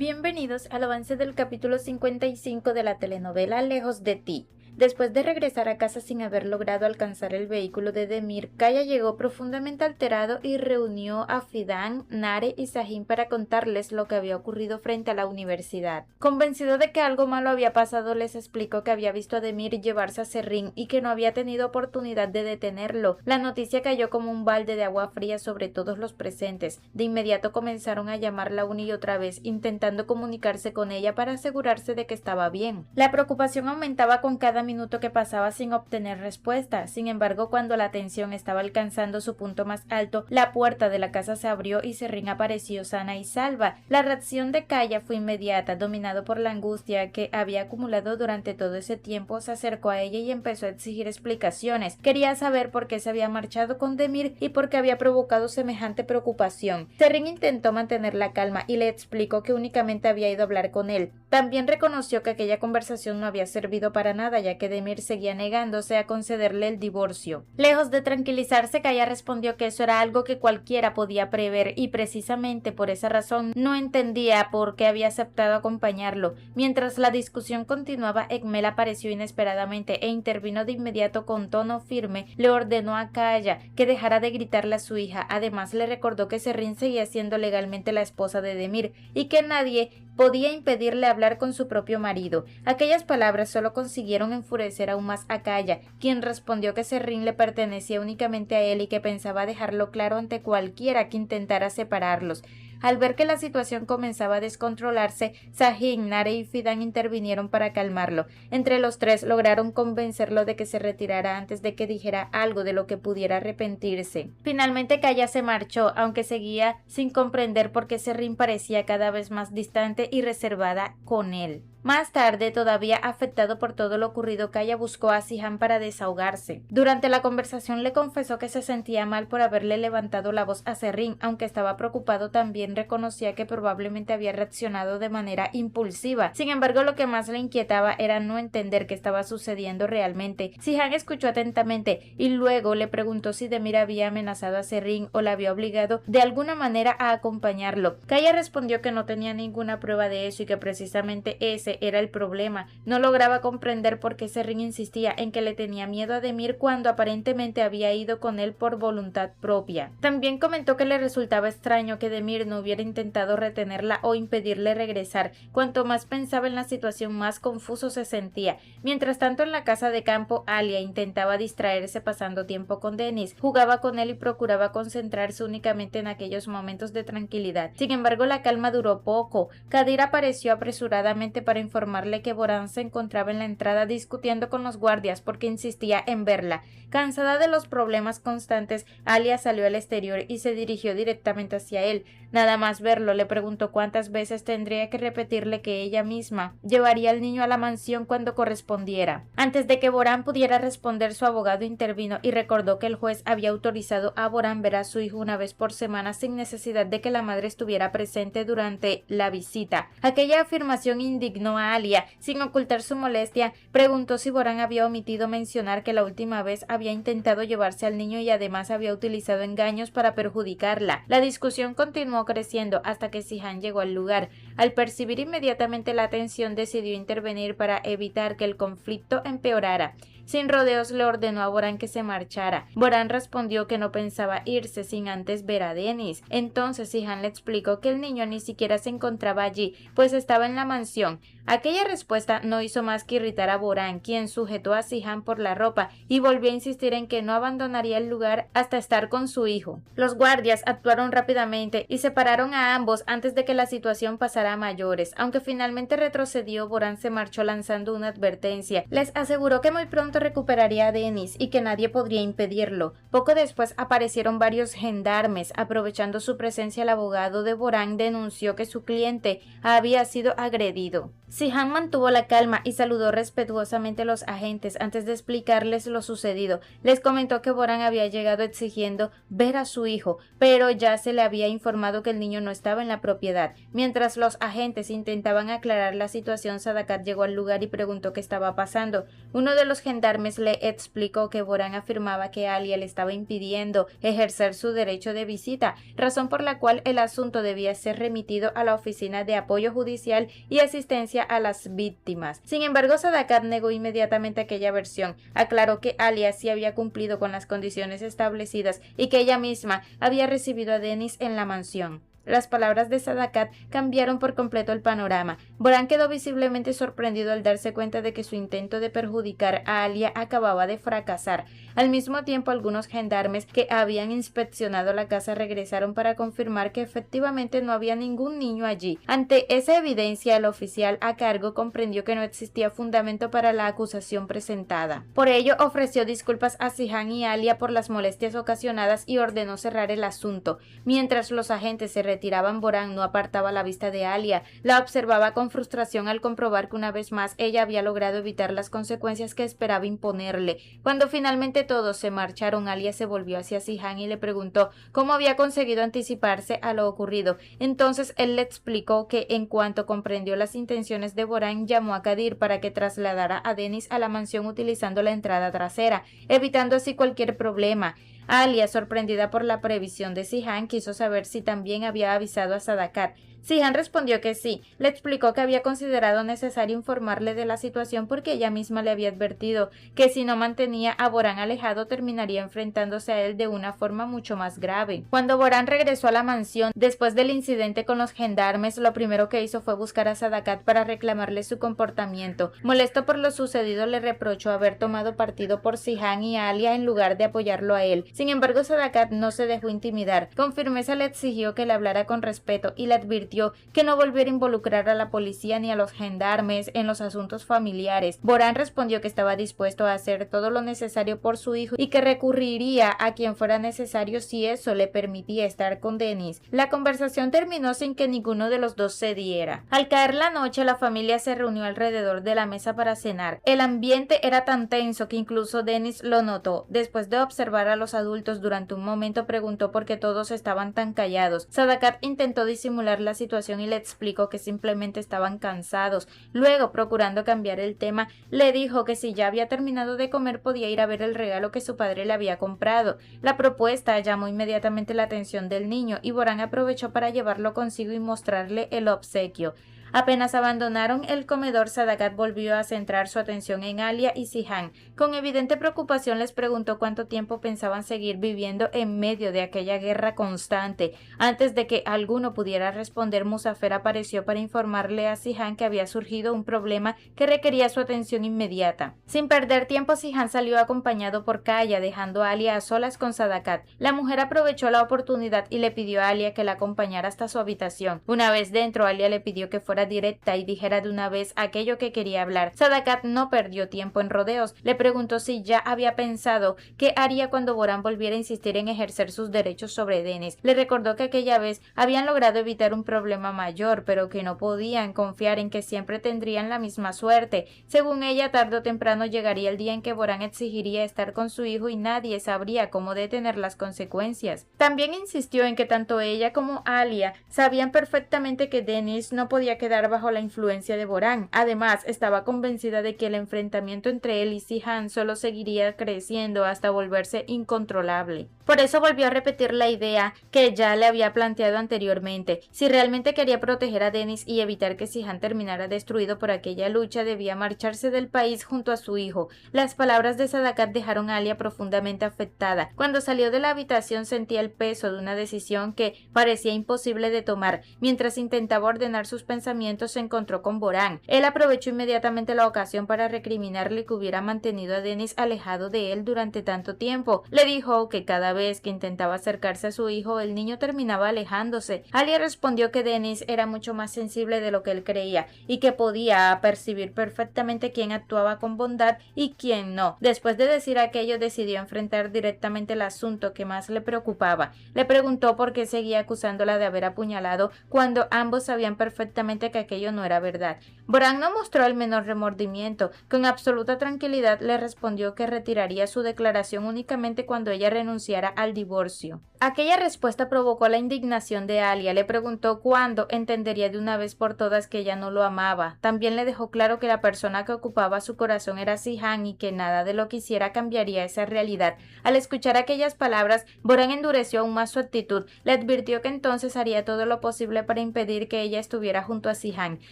Bienvenidos al avance del capítulo 55 de la telenovela Lejos de ti. Después de regresar a casa sin haber logrado alcanzar el vehículo de Demir, Kaya llegó profundamente alterado y reunió a Fidan, Nare y Sahin para contarles lo que había ocurrido frente a la universidad. Convencido de que algo malo había pasado, les explicó que había visto a Demir llevarse a Serrín y que no había tenido oportunidad de detenerlo. La noticia cayó como un balde de agua fría sobre todos los presentes. De inmediato comenzaron a llamarla una y otra vez, intentando comunicarse con ella para asegurarse de que estaba bien. La preocupación aumentaba con cada minuto que pasaba sin obtener respuesta. Sin embargo, cuando la tensión estaba alcanzando su punto más alto, la puerta de la casa se abrió y Serrín apareció sana y salva. La reacción de Kaya fue inmediata. Dominado por la angustia que había acumulado durante todo ese tiempo, se acercó a ella y empezó a exigir explicaciones. Quería saber por qué se había marchado con Demir y por qué había provocado semejante preocupación. Serrín intentó mantener la calma y le explicó que únicamente había ido a hablar con él. También reconoció que aquella conversación no había servido para nada, ya que Demir seguía negándose a concederle el divorcio. Lejos de tranquilizarse, Kaya respondió que eso era algo que cualquiera podía prever y precisamente por esa razón no entendía por qué había aceptado acompañarlo. Mientras la discusión continuaba, Ekmel apareció inesperadamente e intervino de inmediato con tono firme. Le ordenó a Kaya que dejara de gritarle a su hija. Además, le recordó que Serrín seguía siendo legalmente la esposa de Demir y que nadie podía impedirle hablar con su propio marido. Aquellas palabras solo consiguieron enfurecer aún más a Kaya, quien respondió que Serrín le pertenecía únicamente a él y que pensaba dejarlo claro ante cualquiera que intentara separarlos. Al ver que la situación comenzaba a descontrolarse, Sahin, Nare y Fidan intervinieron para calmarlo. Entre los tres lograron convencerlo de que se retirara antes de que dijera algo de lo que pudiera arrepentirse. Finalmente Kaya se marchó, aunque seguía sin comprender por qué Serrín parecía cada vez más distante y reservada con él. Más tarde, todavía afectado por todo lo ocurrido, Kaya buscó a Sihan para desahogarse. Durante la conversación le confesó que se sentía mal por haberle levantado la voz a Serrín, aunque estaba preocupado también reconocía que probablemente había reaccionado de manera impulsiva. Sin embargo, lo que más le inquietaba era no entender qué estaba sucediendo realmente. Sihan escuchó atentamente y luego le preguntó si Demir había amenazado a Serrín o la había obligado de alguna manera a acompañarlo. Kaya respondió que no tenía ninguna prueba de eso y que precisamente ese era el problema. No lograba comprender por qué Serrín insistía en que le tenía miedo a Demir cuando aparentemente había ido con él por voluntad propia. También comentó que le resultaba extraño que Demir no hubiera intentado retenerla o impedirle regresar. Cuanto más pensaba en la situación, más confuso se sentía. Mientras tanto, en la casa de campo, Alia intentaba distraerse pasando tiempo con Dennis, jugaba con él y procuraba concentrarse únicamente en aquellos momentos de tranquilidad. Sin embargo, la calma duró poco. Kadir apareció apresuradamente para informarle que Boran se encontraba en la entrada discutiendo con los guardias porque insistía en verla. Cansada de los problemas constantes, Alia salió al exterior y se dirigió directamente hacia él. Nada más verlo, le preguntó cuántas veces tendría que repetirle que ella misma llevaría al niño a la mansión cuando correspondiera. Antes de que Boran pudiera responder, su abogado intervino y recordó que el juez había autorizado a Boran ver a su hijo una vez por semana sin necesidad de que la madre estuviera presente durante la visita. Aquella afirmación indignó a Alia. Sin ocultar su molestia, preguntó si Boran había omitido mencionar que la última vez había intentado llevarse al niño y además había utilizado engaños para perjudicarla. La discusión continuó creciendo hasta que Sihan llegó al lugar. Al percibir inmediatamente la tensión, decidió intervenir para evitar que el conflicto empeorara. Sin rodeos le ordenó a Boran que se marchara. Boran respondió que no pensaba irse sin antes ver a Dennis. Entonces Sihan le explicó que el niño ni siquiera se encontraba allí, pues estaba en la mansión. Aquella respuesta no hizo más que irritar a Boran, quien sujetó a Sihan por la ropa y volvió a insistir en que no abandonaría el lugar hasta estar con su hijo. Los guardias actuaron rápidamente y separaron a ambos antes de que la situación pasara a mayores. Aunque finalmente retrocedió, Boran se marchó lanzando una advertencia. Les aseguró que muy pronto recuperaría a Dennis y que nadie podría impedirlo. Poco después aparecieron varios gendarmes. Aprovechando su presencia, el abogado de Boran denunció que su cliente había sido agredido. Sihan mantuvo la calma y saludó respetuosamente a los agentes antes de explicarles lo sucedido. Les comentó que Boran había llegado exigiendo ver a su hijo, pero ya se le había informado que el niño no estaba en la propiedad. Mientras los los agentes intentaban aclarar la situación, Sadakat llegó al lugar y preguntó qué estaba pasando. Uno de los gendarmes le explicó que Boran afirmaba que Alia le estaba impidiendo ejercer su derecho de visita, razón por la cual el asunto debía ser remitido a la Oficina de Apoyo Judicial y Asistencia a las Víctimas. Sin embargo, Sadakat negó inmediatamente aquella versión. Aclaró que Alia sí había cumplido con las condiciones establecidas y que ella misma había recibido a Denis en la mansión. Las palabras de Sadakat cambiaron por completo el panorama. Boran quedó visiblemente sorprendido al darse cuenta de que su intento de perjudicar a Alia acababa de fracasar. Al mismo tiempo, algunos gendarmes que habían inspeccionado la casa regresaron para confirmar que efectivamente no había ningún niño allí. Ante esa evidencia, el oficial a cargo comprendió que no existía fundamento para la acusación presentada. Por ello, ofreció disculpas a Zihan y Alia por las molestias ocasionadas y ordenó cerrar el asunto. Mientras los agentes se retiraban, Boran no apartaba la vista de Alia. La observaba con frustración al comprobar que una vez más ella había logrado evitar las consecuencias que esperaba imponerle. Cuando finalmente todos se marcharon, Alia se volvió hacia Zihan y le preguntó cómo había conseguido anticiparse a lo ocurrido. Entonces él le explicó que en cuanto comprendió las intenciones de Boran, llamó a Kadir para que trasladara a Denis a la mansión utilizando la entrada trasera, evitando así cualquier problema. Alia, sorprendida por la previsión de Zihan, quiso saber si también había avisado a Sadakat. Zihan respondió que sí. Le explicó que había considerado necesario informarle de la situación porque ella misma le había advertido que si no mantenía a Boran alejado terminaría enfrentándose a él de una forma mucho más grave. Cuando Boran regresó a la mansión después del incidente con los gendarmes, lo primero que hizo fue buscar a Sadakat para reclamarle su comportamiento. Molesto por lo sucedido, le reprochó haber tomado partido por Zihan y Alia en lugar de apoyarlo a él. Sin embargo, Sadakat no se dejó intimidar. Con firmeza le exigió que le hablara con respeto y le advirtió que no volviera a involucrar a la policía ni a los gendarmes en los asuntos familiares. Boran respondió que estaba dispuesto a hacer todo lo necesario por su hijo y que recurriría a quien fuera necesario si eso le permitía estar con Denis. La conversación terminó sin que ninguno de los dos cediera. Al caer la noche, la familia se reunió alrededor de la mesa para cenar. El ambiente era tan tenso que incluso Denis lo notó. Después de observar a los adultos durante un momento, preguntó por qué todos estaban tan callados. Sadakat intentó disimular la situación y le explicó que simplemente estaban cansados. Luego, procurando cambiar el tema, le dijo que si ya había terminado de comer podía ir a ver el regalo que su padre le había comprado. La propuesta llamó inmediatamente la atención del niño y Boran aprovechó para llevarlo consigo y mostrarle el obsequio. Apenas abandonaron el comedor, Sadakat volvió a centrar su atención en Alia y Zihan. Con evidente preocupación les preguntó cuánto tiempo pensaban seguir viviendo en medio de aquella guerra constante. Antes de que alguno pudiera responder, Muzafer apareció para informarle a Zihan que había surgido un problema que requería su atención inmediata. Sin perder tiempo, Zihan salió acompañado por Kaya, dejando a Alia a solas con Sadakat. La mujer aprovechó la oportunidad y le pidió a Alia que la acompañara hasta su habitación. Una vez dentro, Alia le pidió que fuera directa y dijera de una vez aquello que quería hablar. Sadakat no perdió tiempo en rodeos. Le preguntó si ya había pensado qué haría cuando Boran volviera a insistir en ejercer sus derechos sobre Denis. Le recordó que aquella vez habían logrado evitar un problema mayor, pero que no podían confiar en que siempre tendrían la misma suerte. Según ella, tarde o temprano llegaría el día en que Boran exigiría estar con su hijo y nadie sabría cómo detener las consecuencias. También insistió en que tanto ella como Alia sabían perfectamente que Denis no podía quedar bajo la influencia de Boran. Además, estaba convencida de que el enfrentamiento entre él y Zihan solo seguiría creciendo hasta volverse incontrolable. Por eso volvió a repetir la idea que ya le había planteado anteriormente. Si realmente quería proteger a Denis y evitar que Zihan terminara destruido por aquella lucha, debía marcharse del país junto a su hijo. Las palabras de Sadakat dejaron a Alia profundamente afectada. Cuando salió de la habitación sentía el peso de una decisión que parecía imposible de tomar. Mientras intentaba ordenar sus pensamientos, se encontró con Boran. Él aprovechó inmediatamente la ocasión para recriminarle que hubiera mantenido a Denis alejado de él durante tanto tiempo. Le dijo que cada vez que intentaba acercarse a su hijo, el niño terminaba alejándose. Alia respondió que Denis era mucho más sensible de lo que él creía y que podía percibir perfectamente quién actuaba con bondad y quién no. Después de decir aquello, decidió enfrentar directamente el asunto que más le preocupaba. Le preguntó por qué seguía acusándola de haber apuñalado cuando ambos sabían perfectamente que aquello no era verdad. Boran no mostró el menor remordimiento. Con absoluta tranquilidad le respondió que retiraría su declaración únicamente cuando ella renunciara al divorcio. Aquella respuesta provocó la indignación de Alia. Le preguntó cuándo entendería de una vez por todas que ella no lo amaba. También le dejó claro que la persona que ocupaba su corazón era Si-han y que nada de lo que hiciera cambiaría esa realidad. Al escuchar aquellas palabras, Boran endureció aún más su actitud. Le advirtió que entonces haría todo lo posible para impedir que ella estuviera junto a Si-han.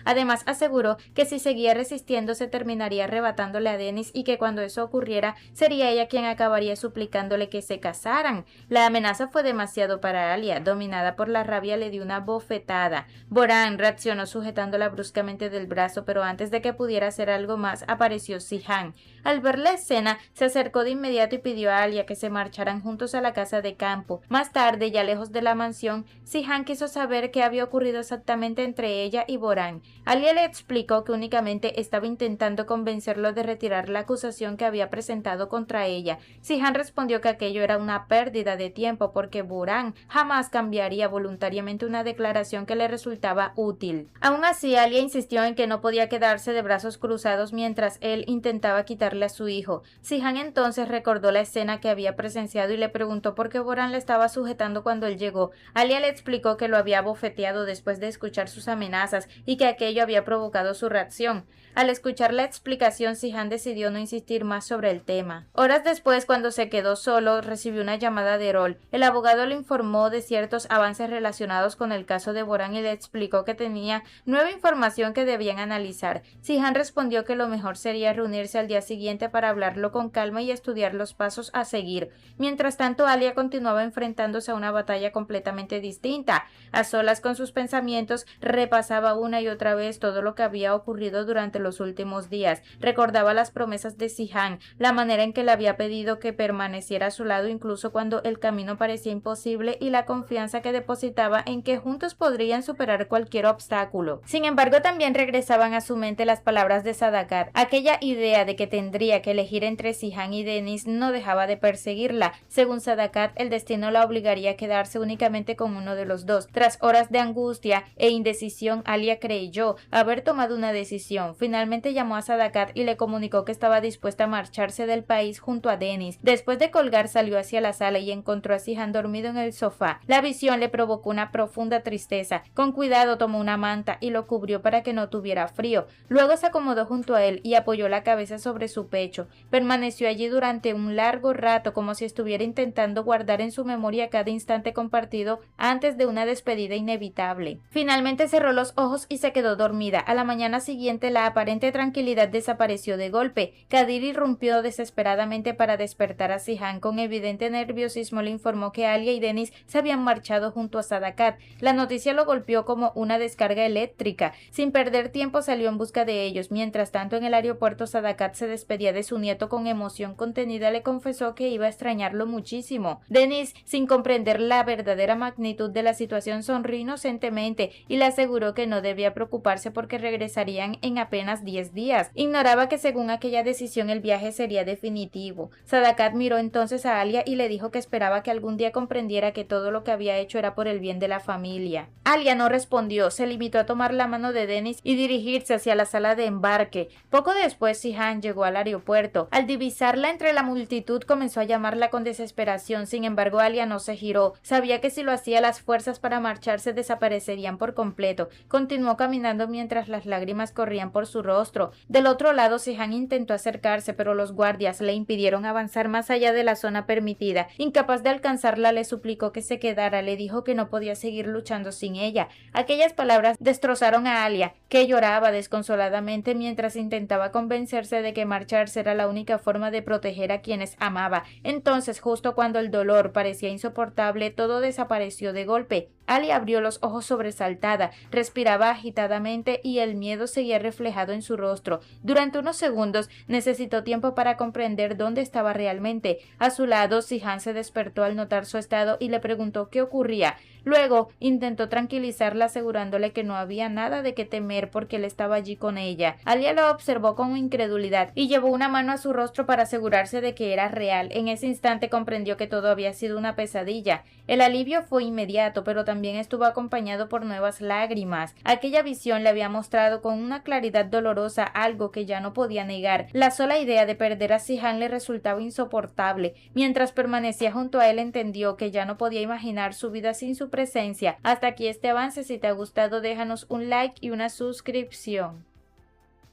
Además, aseguró que si seguía resistiendo se terminaría arrebatándole a Dennis y que cuando eso ocurriera sería ella quien acabaría suplicándole que se casaran. La amenaza fue demasiado para Alia. Dominada por la rabia, le dio una bofetada. Boran reaccionó sujetándola bruscamente del brazo, pero antes de que pudiera hacer algo más, apareció Si-han. Al ver la escena, se acercó de inmediato y pidió a Alia que se marcharan juntos a la casa de campo. Más tarde, ya lejos de la mansión, Si-han quiso saber qué había ocurrido exactamente entre ella y Boran. Alia le explicó que únicamente estaba intentando convencerlo de retirar la acusación que había presentado contra ella. Si-han respondió que aquello era una pérdida de tiempo porque Boran jamás cambiaría voluntariamente una declaración que le resultaba útil. Aún así, Alia insistió en que no podía quedarse de brazos cruzados mientras él intentaba quitarle a su hijo. Si-han entonces recordó la escena que había presenciado y le preguntó por qué Boran le estaba sujetando cuando él llegó. Alia le explicó que lo había bofeteado después de escuchar sus amenazas y que aquello había provocado su reacción. Al escuchar la explicación, Si-han decidió no insistir más sobre el tema. Horas después, cuando se quedó solo, recibió una llamada de Erol. El abogado le informó de ciertos avances relacionados con el caso de Boran y le explicó que tenía nueva información que debían analizar. Si-han respondió que lo mejor sería reunirse al día siguiente para hablarlo con calma y estudiar los pasos a seguir. Mientras tanto, Alia continuaba enfrentándose a una batalla completamente distinta. A solas con sus pensamientos, repasaba una y otra vez todo lo que había ocurrido durante los últimos días. Recordaba las promesas de Si-han, la manera en que le había pedido que permaneciera a su lado incluso cuando el camino parecía imposible y la confianza que depositaba en que juntos podrían superar cualquier obstáculo. Sin embargo, también regresaban a su mente las palabras de Sadakat. Aquella idea de que tendría que elegir entre Si-han y Dennis no dejaba de perseguirla. Según Sadakat, el destino la obligaría a quedarse únicamente con uno de los dos. Tras horas de angustia e indecisión, Alia creyó haber tomado una decisión. Finalmente llamó a Sadakat y le comunicó que estaba dispuesta a marcharse del país junto a Dennis. Después de colgar, salió hacia la sala y encontró a Si-han dormido en el sofá. La visión le provocó una profunda tristeza. Con cuidado tomó una manta y lo cubrió para que no tuviera frío. Luego se acomodó junto a él y apoyó la cabeza sobre su pecho. Permaneció allí durante un largo rato como si estuviera intentando guardar en su memoria cada instante compartido antes de una despedida inevitable. Finalmente cerró los ojos y se quedó dormida. A la mañana siguiente la aparente tranquilidad desapareció de golpe. Kadir irrumpió desesperadamente para despertar a Si-han. Con evidente nerviosismo le informó que Alia y Dennis se habían marchado junto a Sadakat. La noticia lo golpeó como una descarga eléctrica. Sin perder tiempo salió en busca de ellos. Mientras tanto, en el aeropuerto, Sadakat se despedía de su nieto con emoción contenida. Le confesó que iba a extrañarlo muchísimo. Dennis, sin comprender la verdadera magnitud de la situación, sonrió inocentemente y le aseguró que no debía preocuparse porque regresarían en apenas 10 días. Ignoraba que según aquella decisión el viaje sería definitivo. Sadakat miró entonces a Alia y le dijo que esperaba que algún día comprendiera que todo lo que había hecho era por el bien de la familia. Alia no respondió, se limitó a tomar la mano de Dennis y dirigirse hacia la sala de embarque. Poco después, Si-han llegó al aeropuerto. Al divisarla entre la multitud comenzó a llamarla con desesperación. Sin embargo, Alia no se giró. Sabía que si lo hacía, las fuerzas para marcharse desaparecerían por completo. Continuó caminando mientras las lágrimas corrían por su rostro. Del otro lado, Si-han intentó acercarse, pero los guardias le impidieron avanzar más allá de la zona permitida. Incapaz de alcanzarla, le suplicó que se quedara. Le dijo que no podía seguir luchando sin ella. Aquellas palabras destrozaron a Alia, que lloraba desconsoladamente mientras intentaba convencerse de que marcharse era la única forma de proteger a quienes amaba. Entonces, justo cuando el dolor parecía insoportable, todo desapareció de golpe. Alia abrió los ojos sobresaltada, respiraba agitadamente y el miedo seguía reflejado en su rostro. Durante unos segundos necesitó tiempo para comprender dónde estaba realmente. A su lado, Si-han se despertó al notar su estado y le preguntó qué ocurría. Luego intentó tranquilizarla asegurándole que no había nada de qué temer porque él estaba allí con ella. Alia lo observó con incredulidad y llevó una mano a su rostro para asegurarse de que era real. En ese instante comprendió que todo había sido una pesadilla. El alivio fue inmediato, pero también estuvo acompañado por nuevas lágrimas. Aquella visión le había mostrado con una claridad dolorosa algo que ya no podía negar. La sola idea de perder a Zihan le resultaba insoportable. Mientras permanecía junto a él entendió que ya no podía imaginar su vida sin su presencia. Hasta aquí este avance. Si te ha gustado, déjanos un like y una suscripción.